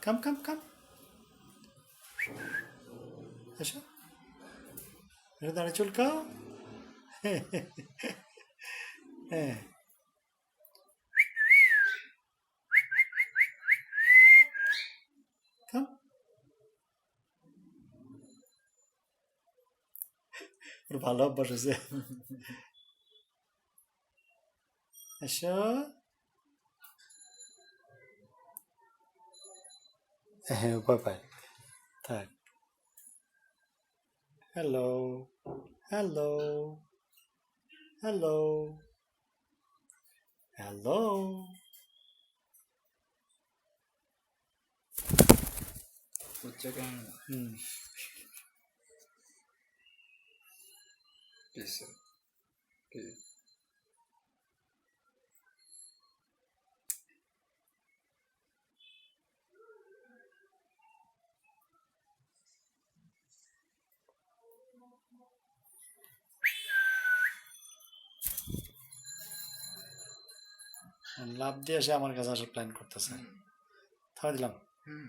কাম কাম কাম, এসো, এসো, দাঁড়িয়ে চুলকাও। হ্যাঁ, কাম, ওর ভালো অভ্যাস হয়েছে। এসো, হ্যাঁ ভয় পায়, থাক। Hello, hello, hello, hello. হচ্ছে কেন হুম, কিসে কি লাভ দিয়ে এসে আমার কাছে আসার প্ল্যান করতেছে। থামাই দিলাম। হুম